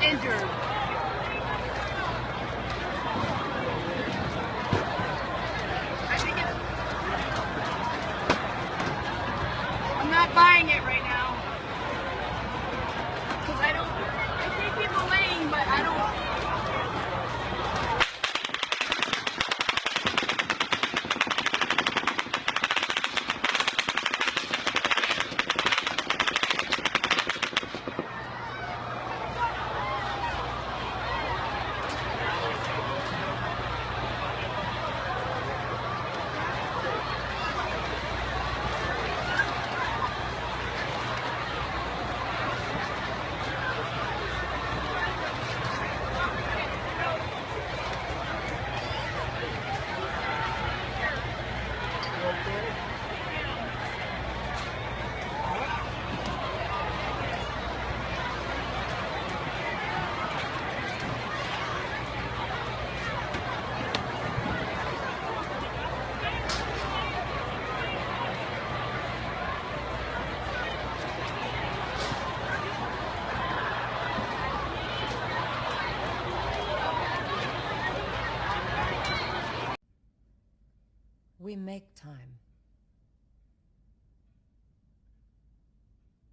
Injured. I think I'm not buying it right now. Because I see people laying, but I don't. We make time.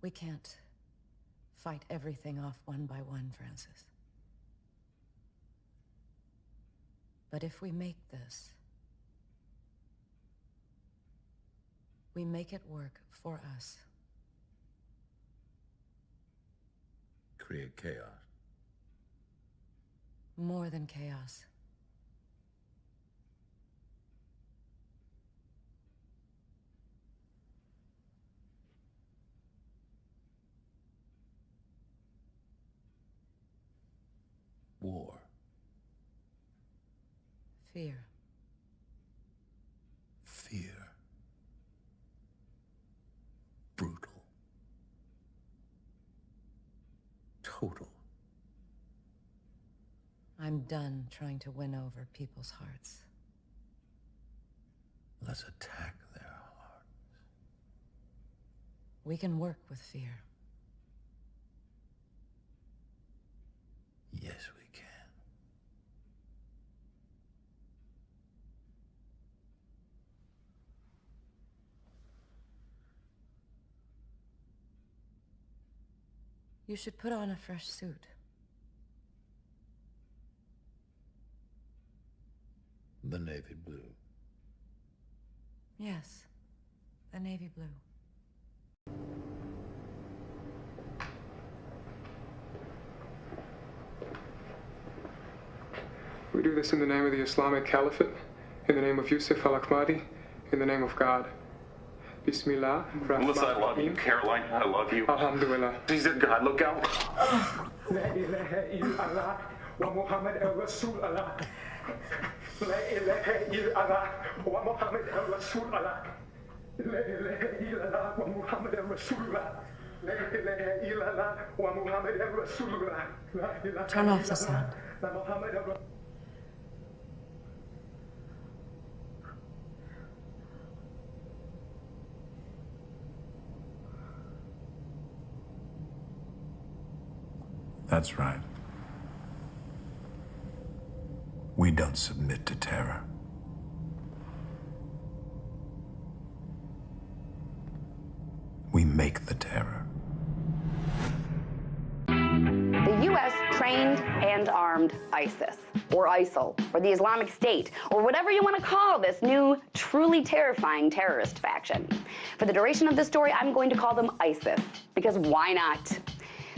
We can't fight everything off one by one, Francis. But if we make this, we make it work for us. Create chaos. More than chaos. War. Fear. Fear. Brutal. Total. I'm done trying to win over people's hearts. Let's attack their hearts. We can work with fear. Yes, we can. You should put on a fresh suit. The navy blue. Yes, the navy blue. We do this in the name of the Islamic Caliphate, in the name of Yusuf al-Ahmadi, in the name of God. Bismillah. Melissa, I love you. Caroline, I love you. Alhamdulillah. Please, God, look out. La ilaha illallah wa Muhammad Rasulullah. La ilaha illallah wa Muhammad Rasulullah. La ilaha illallah wa Muhammad Rasulullah. La ilaha illallah wa Muhammad Rasulullah. Turn off the sound. That's right. We don't submit to terror. We make the terror. and armed ISIS, or ISIL, or the Islamic State, or whatever you want to call this new, truly terrifying terrorist faction. For the duration of this story, I'm going to call them ISIS, because why not?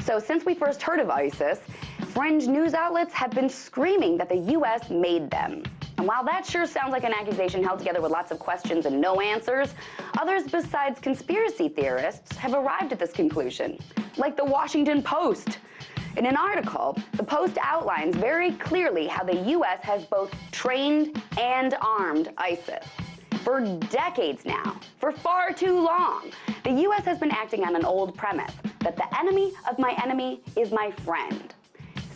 So since we first heard of ISIS, fringe news outlets have been screaming that the U.S. made them. And while that sure sounds like an accusation held together with lots of questions and no answers, others besides conspiracy theorists have arrived at this conclusion, like the Washington Post. In an article, the Post outlines very clearly how the U.S. has both trained and armed ISIS. For decades now, for far too long, the U.S. has been acting on an old premise that the enemy of my enemy is my friend.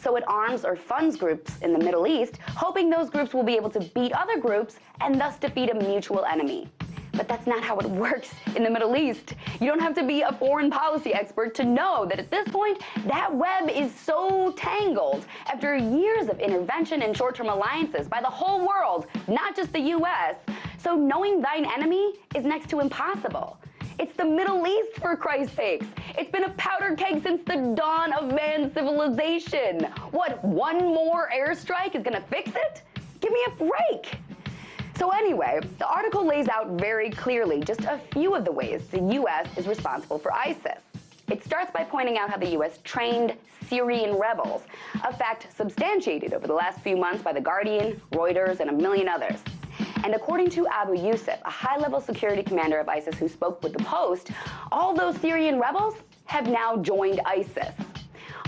So it arms or funds groups in the Middle East, hoping those groups will be able to beat other groups and thus defeat a mutual enemy. But that's not how it works in the Middle East. You don't have to be a foreign policy expert to know that at this point, that web is so tangled after years of intervention and short-term alliances by the whole world, not just the U.S., so knowing thine enemy is next to impossible. It's the Middle East, for Christ's sakes. It's been a powder keg since the dawn of man's civilization. What, one more airstrike is gonna fix it? Give me a break. So anyway, the article lays out very clearly just a few of the ways the U.S. is responsible for ISIS. It starts by pointing out how the U.S. trained Syrian rebels, a fact substantiated over the last few months by The Guardian, Reuters, and a million others. And according to Abu Yusuf, a high-level security commander of ISIS who spoke with the Post, all those Syrian rebels have now joined ISIS.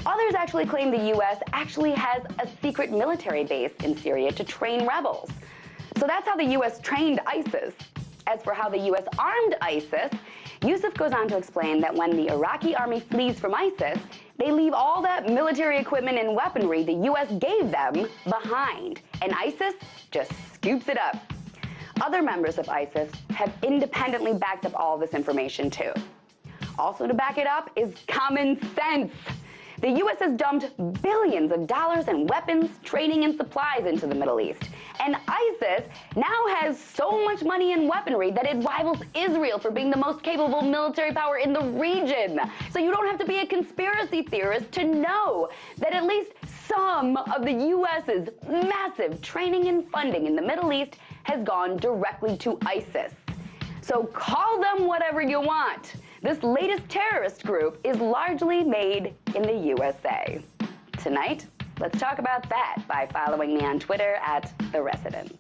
Others actually claim the U.S. actually has a secret military base in Syria to train rebels. So that's how the U.S. trained ISIS. As for how the U.S. armed ISIS, Yusuf goes on to explain that when the Iraqi army flees from ISIS, they leave all that military equipment and weaponry the U.S. gave them behind, and ISIS just scoops it up. Other members of ISIS have independently backed up all this information too. Also to back it up is common sense. The U.S. has dumped billions of dollars in weapons, training, and supplies into the Middle East. And ISIS now has so much money and weaponry that it rivals Israel for being the most capable military power in the region. So you don't have to be a conspiracy theorist to know that at least some of the U.S.'s massive training and funding in the Middle East has gone directly to ISIS. So call them whatever you want. This latest terrorist group is largely made in the USA. Tonight, let's talk about that by following me on Twitter @TheResident.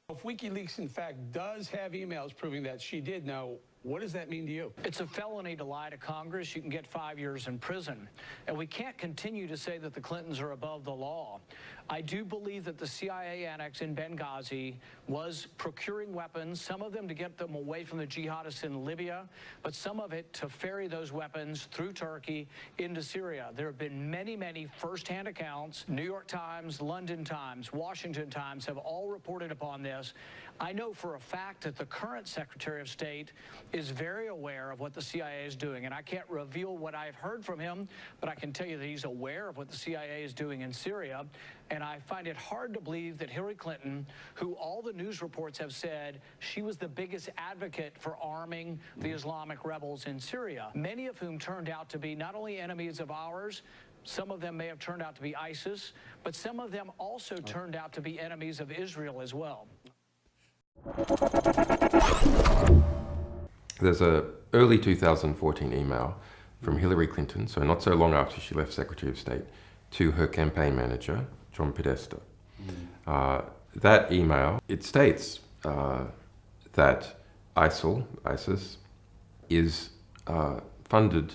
If WikiLeaks, in fact, does have emails proving that she did know, what does that mean to you? It's a felony to lie to Congress. You can get 5 years in prison. And we can't continue to say that the Clintons are above the law. I do believe that the CIA annex in Benghazi was procuring weapons, some of them to get them away from the jihadists in Libya, but some of it to ferry those weapons through Turkey into Syria. There have been many, many firsthand accounts. New York Times, London Times, Washington Times have all reported upon this. I know for a fact that the current Secretary of State is very aware of what the CIA is doing, and I can't reveal what I've heard from him, but I can tell you that he's aware of what the CIA is doing in Syria, and I find it hard to believe that Hillary Clinton, who all the news reports have said she was the biggest advocate for arming the Islamic rebels in Syria, many of whom turned out to be not only enemies of ours, some of them may have turned out to be ISIS, but some of them also turned out to be enemies of Israel as well. There's a early 2014 email from Hillary Clinton, so not so long after she left Secretary of State, to her campaign manager, John Podesta. That email, it states that ISIS, is funded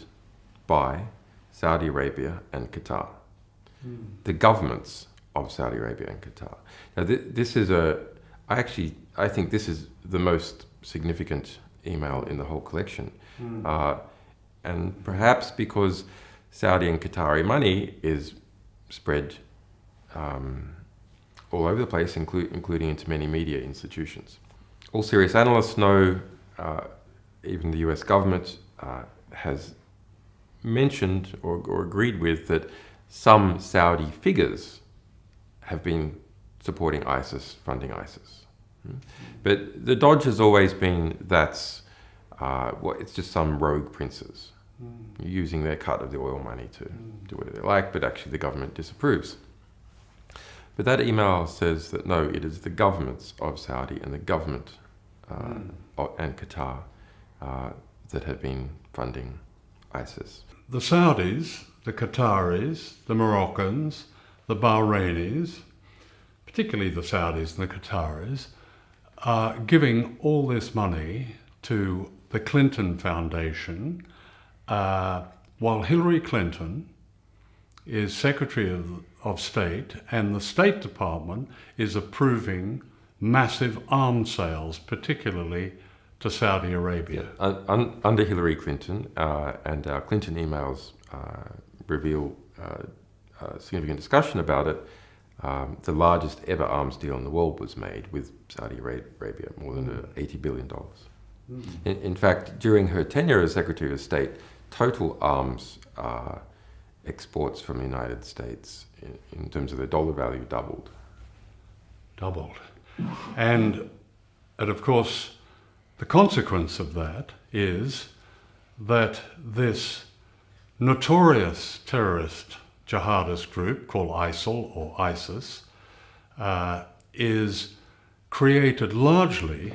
by Saudi Arabia and Qatar, the governments of Saudi Arabia and Qatar. Now, this is I think this is the most significant email in the whole collection. And perhaps because Saudi and Qatari money is spread all over the place, including into many media institutions. All serious analysts know, even the US government has mentioned or agreed with that some Saudi figures have been supporting ISIS, funding ISIS. But the dodge has always been that's it's just some rogue princes using their cut of the oil money to do whatever they like, but actually the government disapproves. But that email says that no, it is the governments of Saudi and the government and Qatar that have been funding ISIS. The Saudis, the Qataris, the Moroccans, the Bahrainis, particularly the Saudis and the Qataris, are giving all this money to the Clinton Foundation, while Hillary Clinton is Secretary of State and the State Department is approving massive arms sales, particularly to Saudi Arabia. Under Hillary Clinton, and our Clinton emails reveal significant discussion about it, the largest ever arms deal in the world was made with Saudi Arabia, more than $80 billion. In fact, during her tenure as Secretary of State, total arms exports from the United States, in terms of their dollar value, doubled. And of course, the consequence of that is that this notorious terrorist jihadist group called ISIL or ISIS is created largely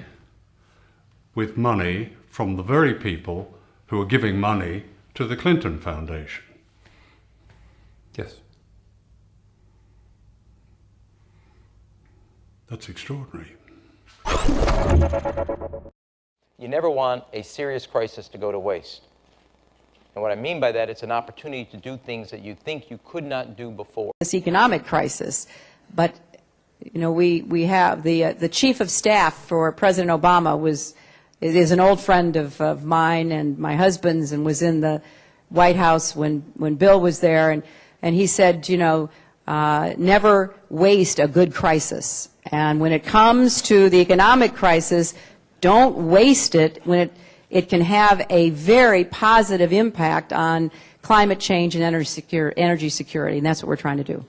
with money from the very people who are giving money to the Clinton Foundation. Yes. That's extraordinary. You never want a serious crisis to go to waste. And what I mean by that, it's an opportunity to do things that you think you could not do before. This economic crisis, but you know, we have the chief of staff for President Obama is an old friend of mine and my husband's, and was in the White House when Bill was there, and he said, you know, never waste a good crisis. And when it comes to the economic crisis, don't waste it when it can have a very positive impact on climate change and energy security, and that's what we're trying to do.